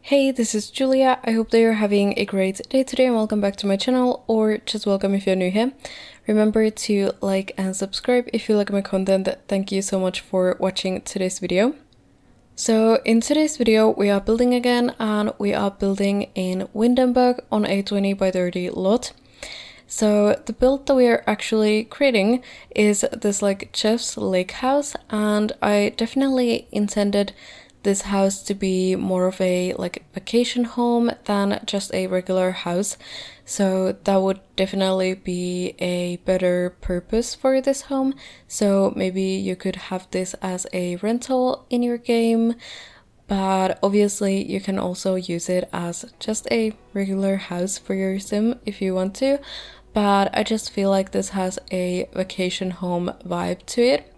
Hey, this is Julia. I hope that you're having a great day today and welcome back to my channel, or just welcome if you're new here. Remember to like and subscribe if you like my content. Thank you so much for watching today's video. So in today's video we are building again, and we are building in Windenburg on a 20 by 30 lot. So the build that we are actually creating is this chef's lake house, and I definitely intended this house to be more of a vacation home than just a regular house. So that would definitely be a better purpose for this home. So maybe you could have this as a rental in your game, but obviously you can also use it as just a regular house for your sim if you want to. But I just feel like this has a vacation home vibe to it.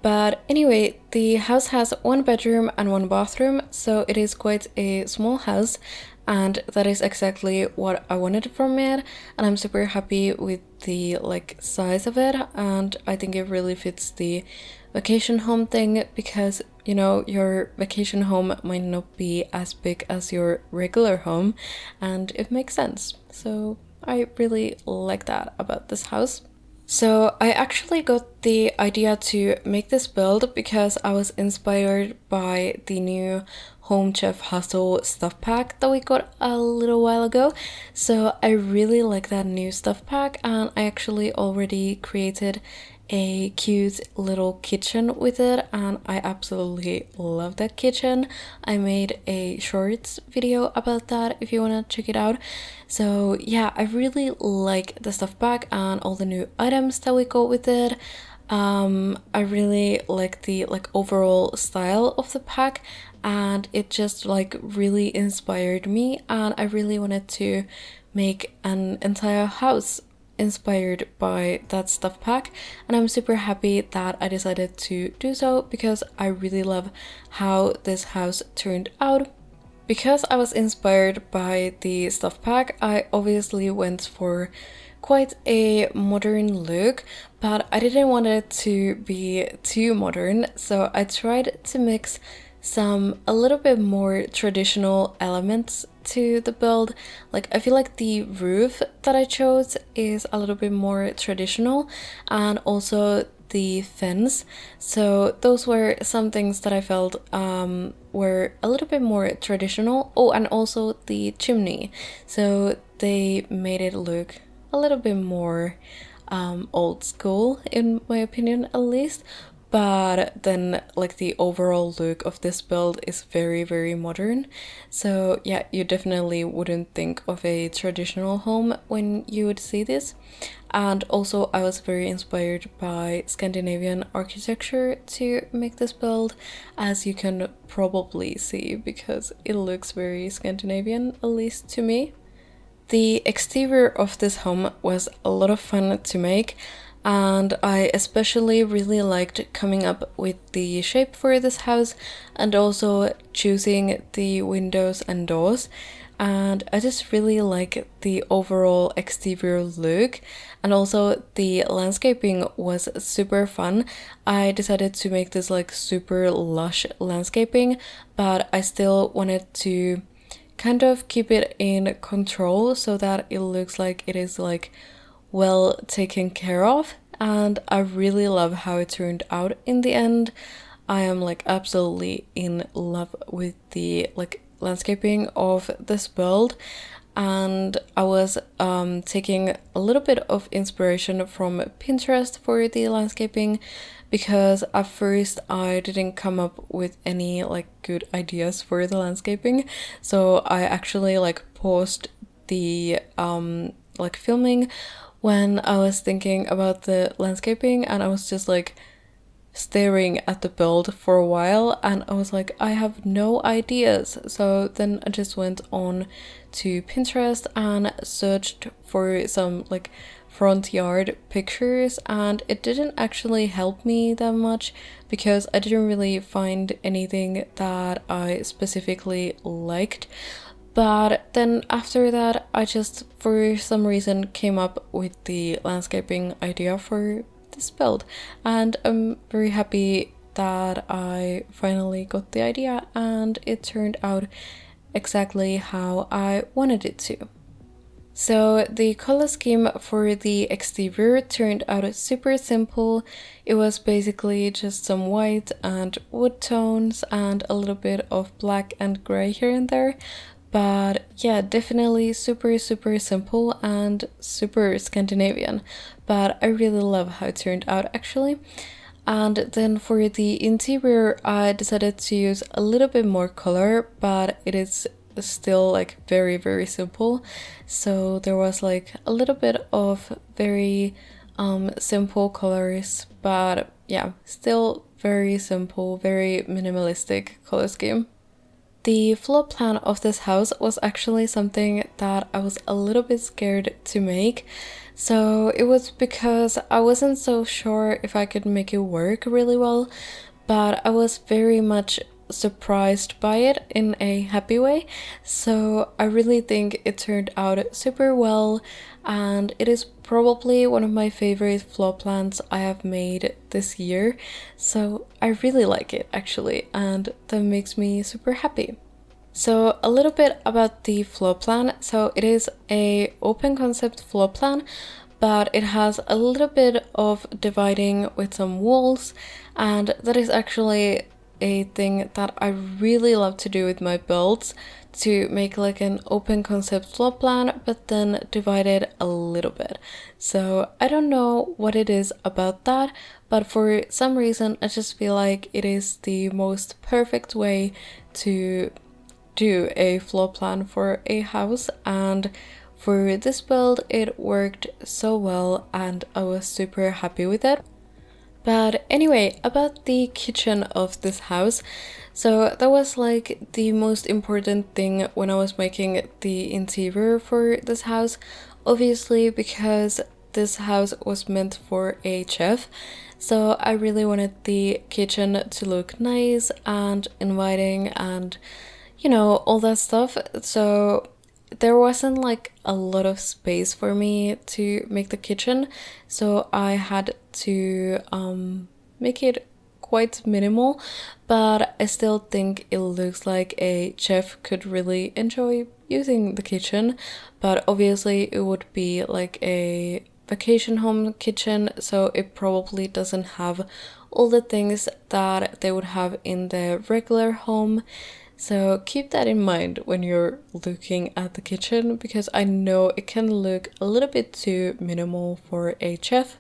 But anyway, the house has one bedroom and one bathroom, so it is quite a small house, and that is exactly what I wanted from it, and I'm super happy with the size of it, and I think it really fits the vacation home thing, because you know, your vacation home might not be as big as your regular home, and it makes sense. So I really like that about this house. So I actually got the idea to make this build because I was inspired by the new Home Chef Hustle stuff pack that we got a little while ago. So I really like that new stuff pack, and I actually already created a cute little kitchen with it, and I absolutely love that kitchen. I made a shorts video about that if you want to check it out. So yeah, I really like the stuff pack and all the new items that we got with it. I really like the overall style of the pack, and it just really inspired me, and I really wanted to make an entire house inspired by that stuff pack, and I'm super happy that I decided to do so because I really love how this house turned out. Because I was inspired by the stuff pack, I obviously went for quite a modern look, but I didn't want it to be too modern, so I tried to mix some a little bit more traditional elements to the build. I feel like the roof that I chose is a little bit more traditional, and also the fence. So those were some things that I felt were a little bit more traditional. Oh, and also the chimney. So they made it look a little bit more old school, in my opinion at least. But then the overall look of this build is very, very modern. So yeah, you definitely wouldn't think of a traditional home when you would see this. And also I was very inspired by Scandinavian architecture to make this build, as you can probably see, because it looks very Scandinavian, at least to me. The exterior of this home was a lot of fun to make, and I especially really liked coming up with the shape for this house and also choosing the windows and doors. And I just really like the overall exterior look, and also the landscaping was super fun. I decided to make this super lush landscaping, but I still wanted to kind of keep it in control so that it looks like it is well taken care of, and I really love how it turned out in the end. I am absolutely in love with the landscaping of this build, and I was taking a little bit of inspiration from Pinterest for the landscaping, because at first I didn't come up with any good ideas for the landscaping. So I actually paused the filming when I was thinking about the landscaping, and I was just staring at the build for a while, and I was I have no ideas. So then I just went on to Pinterest and searched for some front yard pictures, and it didn't actually help me that much because I didn't really find anything that I specifically liked. But then after that, I just for some reason came up with the landscaping idea for this build, and I'm very happy that I finally got the idea and it turned out exactly how I wanted it to. So the color scheme for the exterior turned out super simple. It was basically just some white and wood tones and a little bit of black and gray here and there. But yeah, definitely super simple and super Scandinavian. But I really love how it turned out actually. And then for the interior, I decided to use a little bit more color, but it is still like very simple. So there was like a little bit of very simple colors, but yeah, still very simple, very minimalistic color scheme. The floor plan of this house was actually something that I was a little bit scared to make. So it was because I wasn't so sure if I could make it work really well, but I was very much surprised by it in a happy way. So I really think it turned out super well, and it is probably one of my favorite floor plans I have made this year. So I really like it actually, and that makes me super happy. So a little bit about the floor plan. So it is a open concept floor plan, but it has a little bit of dividing with some walls, and that is actually a thing that I really love to do with my builds, to make like an open concept floor plan but then divide it a little bit. So I don't know what it is about that, but for some reason I just feel like it is the most perfect way to do a floor plan for a house, and for this build it worked so well and I was super happy with it. But anyway, about the kitchen of this house, so that was like the most important thing when I was making the interior for this house, obviously because this house was meant for a chef. So I really wanted the kitchen to look nice and inviting and all that stuff. So there wasn't like a lot of space for me to make the kitchen, so I had to make it quite minimal, but I still think it looks like a chef could really enjoy using the kitchen. But obviously it would be like a vacation home kitchen, so it probably doesn't have all the things that they would have in the regular home. So keep that in mind when you're looking at the kitchen, because I know it can look a little bit too minimal for a chef.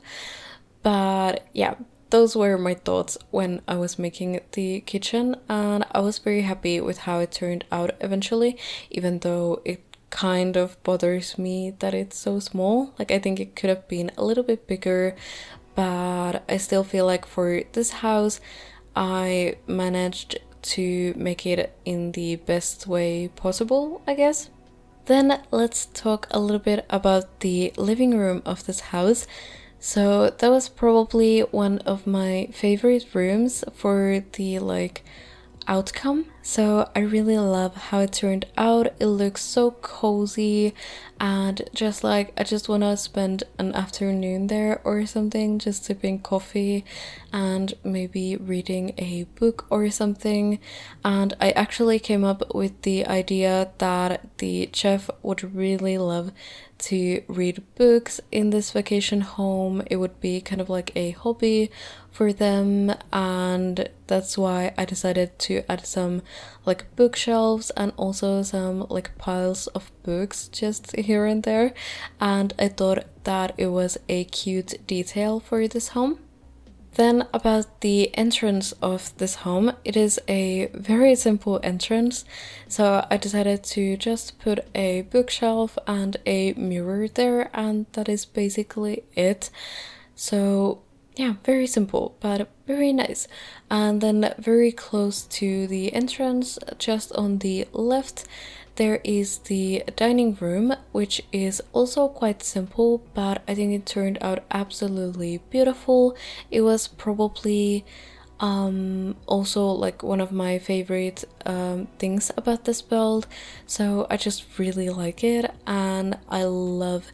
But yeah, those were my thoughts when I was making the kitchen, and I was very happy with how it turned out eventually, even though it kind of bothers me that it's so small. Like I think it could have been a little bit bigger, but I still feel like for this house I managed to make it in the best way possible, I guess. Then let's talk a little bit about the living room of this house. So that was probably one of my favorite rooms for the outcome. So I really love how it turned out. It looks so cozy, and just like I just want to spend an afternoon there or something, just sipping coffee and maybe reading a book or something. And I actually came up with the idea that the chef would really love to read books in this vacation home. It would be kind of like a hobby for them, and that's why I decided to add some like bookshelves and also some like piles of books just here and there, and I thought that it was a cute detail for this home. Then about the entrance of this home, it is a very simple entrance, so I decided to just put a bookshelf and a mirror there, and that is basically it. So yeah, very simple but very nice. And then very close to the entrance, just on the left, there is the dining room, which is also quite simple, but I think it turned out absolutely beautiful. It was probably also like one of my favorite things about this build, so I just really like it, and I love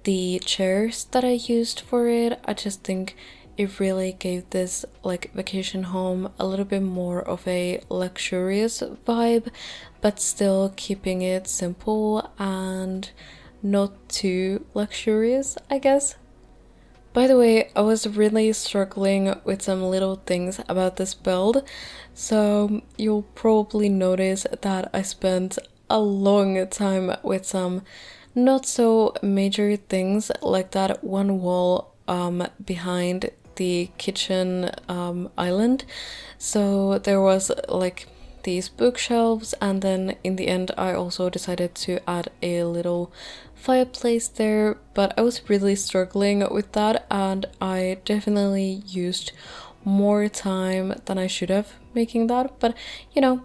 the chairs that I used for it. I just think it really gave this like vacation home a little bit more of a luxurious vibe, but still keeping it simple and not too luxurious, I guess. By the way, I was really struggling with some little things about this build, so you'll probably notice that I spent a long time with some not so major things, like that one wall behind the kitchen island. So there was like these bookshelves, and then in the end I also decided to add a little fireplace there, but I was really struggling with that, and I definitely used more time than I should have making that, but you know,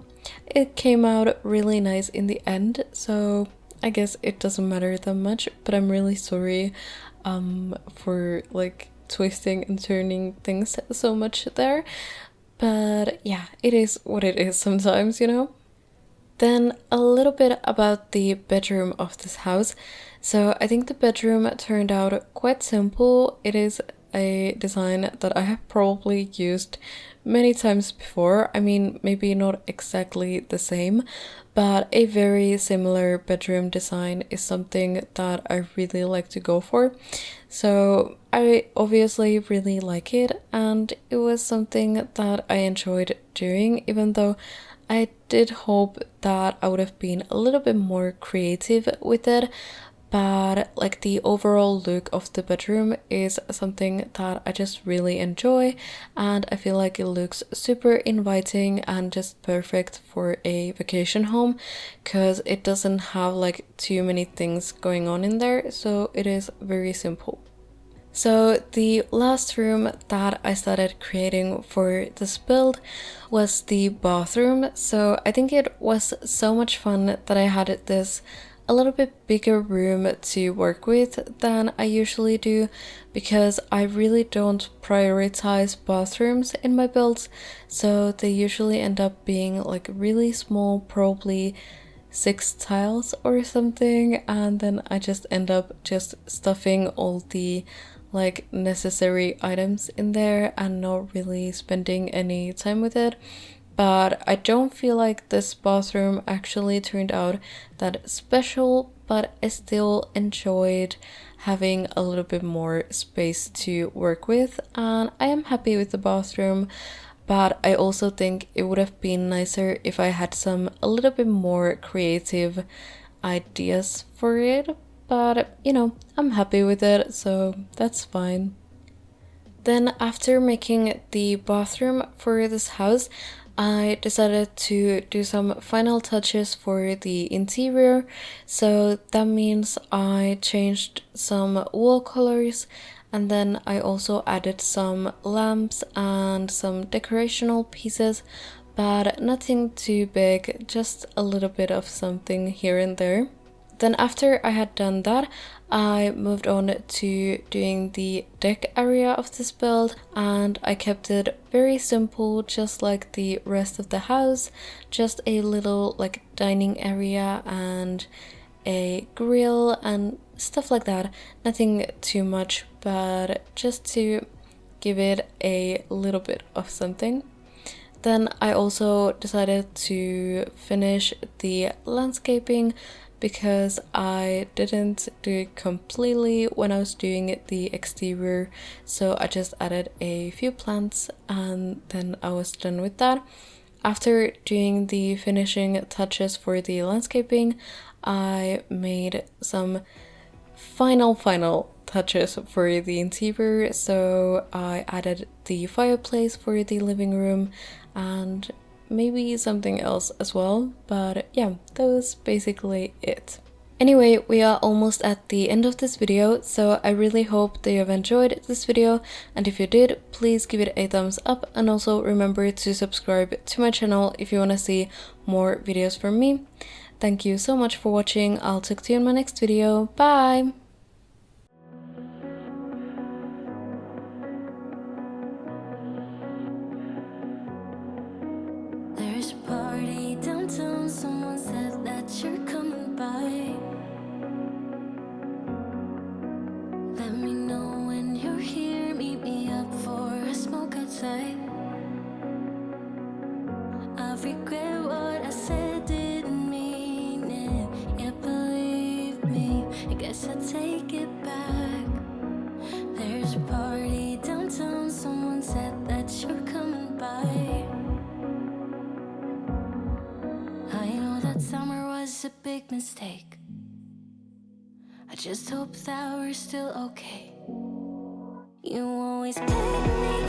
it came out really nice in the end, so I guess it doesn't matter that much. But I'm really sorry for like twisting and turning things so much there, but yeah, it is what it is sometimes, you know. Then a little bit about the bedroom of this house. So I think the bedroom turned out quite simple. It is a design that I have probably used many times before. I mean, maybe not exactly the same, but a very similar bedroom design is something that I really like to go for. So I obviously really like it, and it was something that I enjoyed doing, even though I did hope that I would have been a little bit more creative with it. But like the overall look of the bedroom is something that I just really enjoy, and I feel like it looks super inviting and just perfect for a vacation home, because it doesn't have like too many things going on in there, so it is very simple. So the last room that I started creating for this build was the bathroom. So I think it was so much fun that I had this a little bit bigger room to work with than I usually do, because I really don't prioritize bathrooms in my builds. So they usually end up being like really small, probably 6 tiles or something, and then I just end up just stuffing all the like necessary items in there and not really spending any time with it. But I don't feel like this bathroom actually turned out that special, but I still enjoyed having a little bit more space to work with, and I am happy with the bathroom. But I also think it would have been nicer if I had some a little bit more creative ideas for it, but you know, I'm happy with it, so that's fine. Then after making the bathroom for this house, I decided to do some final touches for the interior. So that means I changed some wall colors, and then I also added some lamps and some decorational pieces, but nothing too big, just a little bit of something here and there. Then after I had done that, I moved on to doing the deck area of this build, and I kept it very simple, just like the rest of the house. Just a little like dining area and a grill and stuff like that. Nothing too much, but just to give it a little bit of something. Then I also decided to finish the landscaping, because I didn't do it completely when I was doing the exterior, so I just added a few plants and then I was done with that. After doing the finishing touches for the landscaping, I made some final touches for the interior, so I added the fireplace for the living room and maybe something else as well, but yeah, that was basically it. Anyway, we are almost at the end of this video, so I really hope that you have enjoyed this video, and if you did, please give it a thumbs up, and also remember to subscribe to my channel if you want to see more videos from me. Thank you so much for watching. I'll talk to you in my next video. Bye! There's a party downtown, someone said that you're coming by. Let me know when you're here, meet me up for a party downtown. Someone said that you're coming by. I know that summer was a big mistake. I just hope that we're still okay. You always pick me